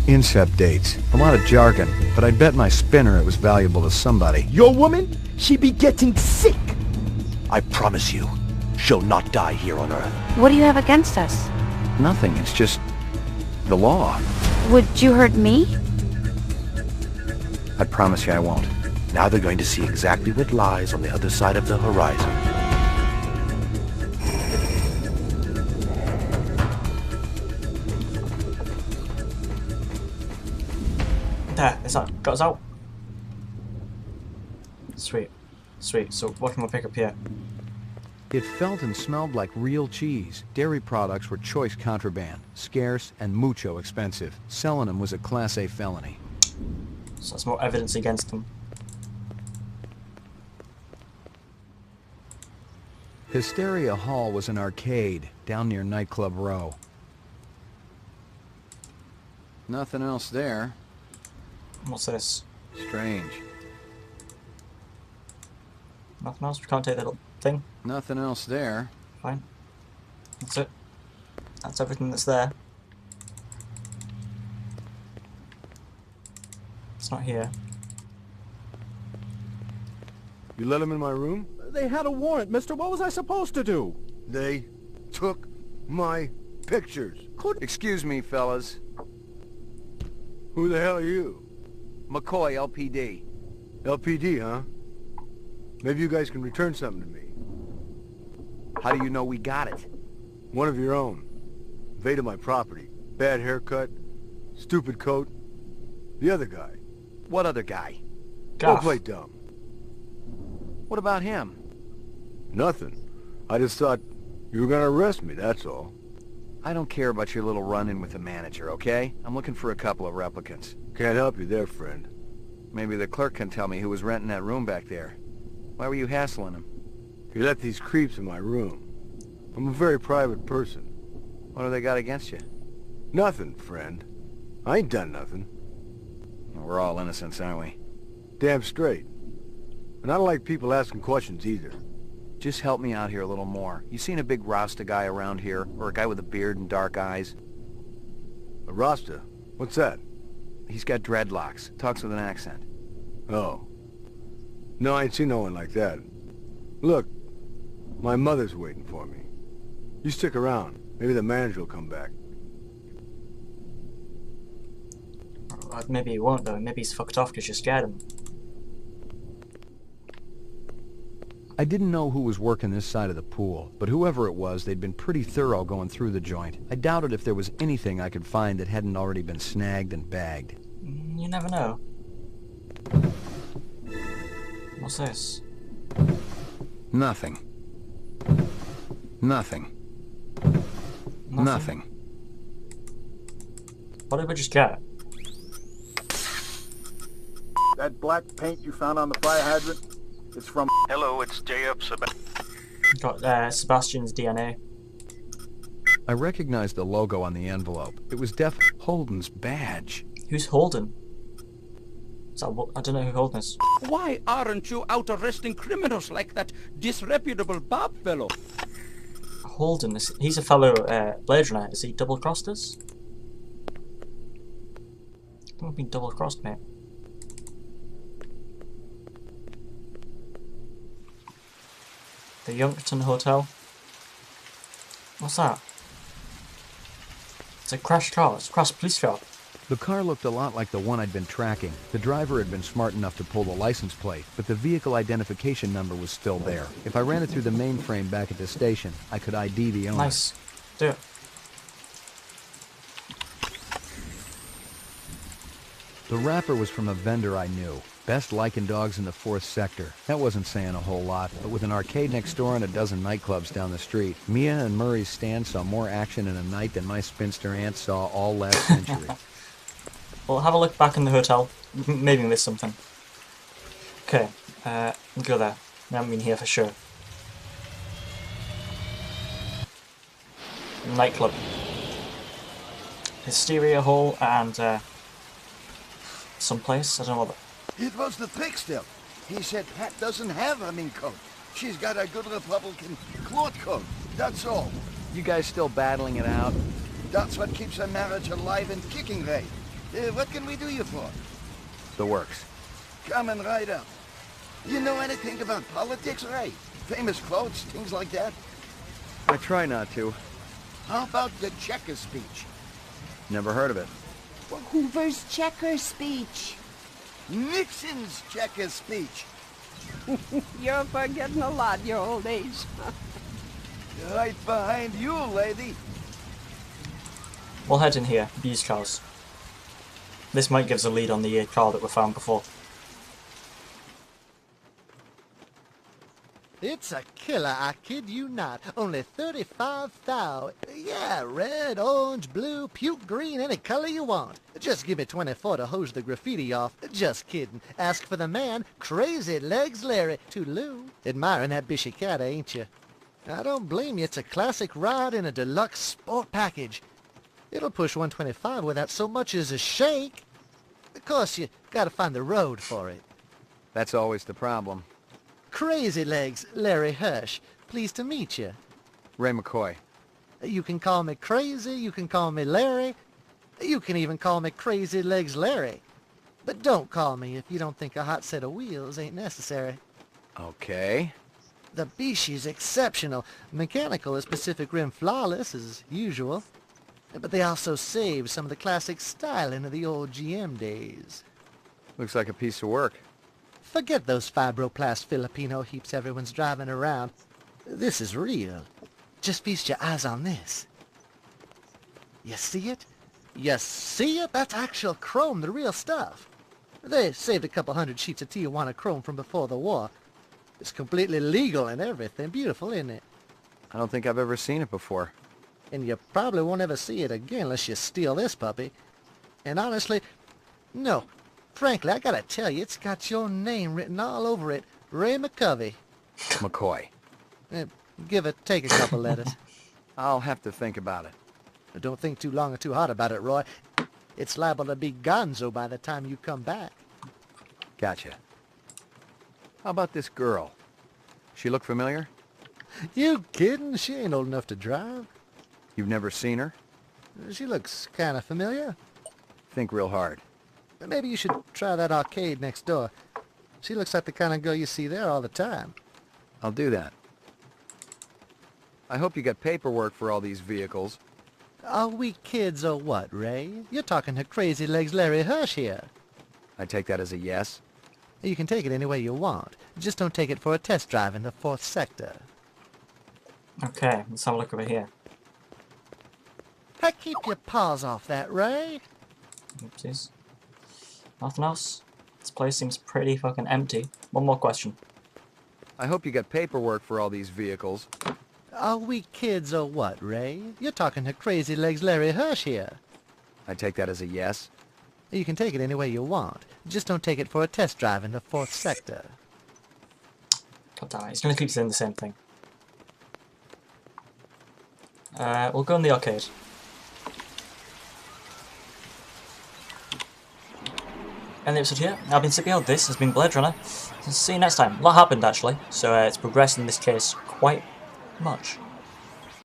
Incept dates. A lot of jargon, but I'd bet my spinner it was valuable to somebody. Your woman? She be getting sick. I promise you, she'll not die here on Earth. What do you have against us? Nothing, it's just the law. Would you hurt me? I promise you I won't. Now they're going to see exactly what lies on the other side of the horizon. There, it's that. Got us out. Sweet. Sweet. So what can we pick up here? It felt and smelled like real cheese. Dairy products were choice contraband, scarce and mucho expensive. Selling them was a Class A felony. So that's more evidence against them. Hysteria Hall was an arcade down near Nightclub Row. Nothing else there. What's this? Strange. Nothing else? We can't take that little thing? Nothing else there. Fine. That's it. That's everything that's there. It's not here. You let him in my room? They had a warrant, mister. What was I supposed to do? They took my pictures. Excuse me, fellas. Who the hell are you? McCoy, LPD. LPD, huh? Maybe you guys can return something to me. How do you know we got it? One of your own. Invaded my property. Bad haircut. Stupid coat. The other guy. What other guy? Don't Gaff. play dumb. What about him? Nothing. I just thought you were gonna arrest me, that's all. I don't care about your little run-in with the manager, okay? I'm looking for a couple of replicants. Can't help you there, friend. Maybe the clerk can tell me who was renting that room back there. Why were you hassling him? You let these creeps in my room. I'm a very private person. What do they got against you? Nothing, friend. I ain't done nothing. Well, we're all innocents, aren't we? Damn straight. And I don't like people asking questions either. Just help me out here a little more. You seen a big Rasta guy around here? Or a guy with a beard and dark eyes? A Rasta? What's that? He's got dreadlocks. Talks with an accent. Oh. No, I ain't seen no one like that. Look, my mother's waiting for me. You stick around. Maybe the manager will come back. Maybe he won't though. Maybe he's fucked off because you scared him. I didn't know who was working this side of the pool, but whoever it was, they'd been pretty thorough going through the joint. I doubted if there was anything I could find that hadn't already been snagged and bagged. You never know. What's this? Nothing. Nothing. Nothing. What did we just get? That black paint you found on the fire hydrant? It's from... Hello, it's J.F. Sebastian. Got Sebastian's DNA. I recognized the logo on the envelope. It was Holden's badge. Who's Holden? Is that, I don't know who Holden is. Why aren't you out arresting criminals like that disreputable Bob fellow? Holden, he's a fellow Blade Runner. Is he double-crossed us? I think we've been double-crossed, mate. The Youngton Hotel. What's that? It's a crashed car. It's a crashed police car. The car looked a lot like the one I'd been tracking. The driver had been smart enough to pull the license plate, but the vehicle identification number was still there. If I ran it through the mainframe back at the station, I could ID the owner. Nice. Do it. The wrapper was from a vendor I knew. Best licking dogs in the 4th sector. That wasn't saying a whole lot, but with an arcade next door and a dozen nightclubs down the street, Mia and Murray's stand saw more action in a night than my spinster aunt saw all last century. Well, have a look back in the hotel. Maybe missed something. Okay, go there. We haven't been here for sure. Nightclub. Hysteria Hall and someplace. I don't know what. It was the trickster. He said Pat doesn't have a mink coat. She's got a good Republican cloth coat. That's all. You guys still battling it out? That's what keeps a marriage alive and kicking, Ray. What can we do you for? The works. Coming right up. You know anything about politics, Ray? Famous quotes, things like that? I try not to. How about the Checker speech? Never heard of it. Hoover's checker speech. Nixon's Checker speech. You're forgetting a lot, your old age. Right behind you, lady. We'll head in here, used cars. This might give us a lead on the car that we found before. It's a killer, I kid you not. Only 35,000. Yeah, red, orange, blue, puke green, any color you want. Just give me 24 to hose the graffiti off. Just kidding. Ask for the man, Crazy Legs Larry. Toodaloo. Admiring that bishy cat, ain't you? I don't blame you. It's a classic ride in a deluxe sport package. It'll push 125 without so much as a shake. Of course, you gotta find the road for it. That's always the problem. Crazy Legs, Larry Hirsch. Pleased to meet you. Ray McCoy. You can call me Crazy, you can call me Larry. You can even call me Crazy Legs Larry. But don't call me if you don't think a hot set of wheels ain't necessary. Okay. The Bishi's exceptional. Mechanical is Pacific Rim flawless, as usual. But they also saved some of the classic styling of the old GM days. Looks like a piece of work. Forget those fibroplast Filipino heaps everyone's driving around. This is real. Just feast your eyes on this. You see it? You see it? That's actual chrome, the real stuff. They saved a couple hundred sheets of Tijuana chrome from before the war. It's completely legal and everything. Beautiful, isn't it? I don't think I've ever seen it before. And you probably won't ever see it again unless you steal this puppy. And honestly, no. Frankly, I gotta tell you, it's got your name written all over it. Ray McCovey. McCoy. Take a couple letters. I'll have to think about it. Don't think too long or too hard about it, Roy. It's liable to be gonzo by the time you come back. Gotcha. How about this girl? She look familiar? You kidding? She ain't old enough to drive. You've never seen her? She looks kind of familiar. Think real hard. Maybe you should try that arcade next door. She looks like the kind of girl you see there all the time. I'll do that. I hope you got paperwork for all these vehicles. Are we kids or what, Ray? You're talking to Crazy Legs Larry Hirsch here. I take that as a yes. You can take it any way you want. Just don't take it for a test drive in the 4th sector. Okay, let's have a look over here. Hey, keep your paws off that, Ray. Oopsies. Nothing else? This place seems pretty fucking empty. One more question. I hope you got paperwork for all these vehicles. Are we kids or what, Ray? You're talking to Crazy Legs Larry Hirsch here. I take that as a yes. You can take it any way you want. Just don't take it for a test drive in the 4th sector. God damn it, he's gonna keep saying the same thing. We'll go in the arcade. End the episode here. I've been Ciparian, this has been Blade Runner. See you next time. A lot happened actually, so it's progressed in this case quite much.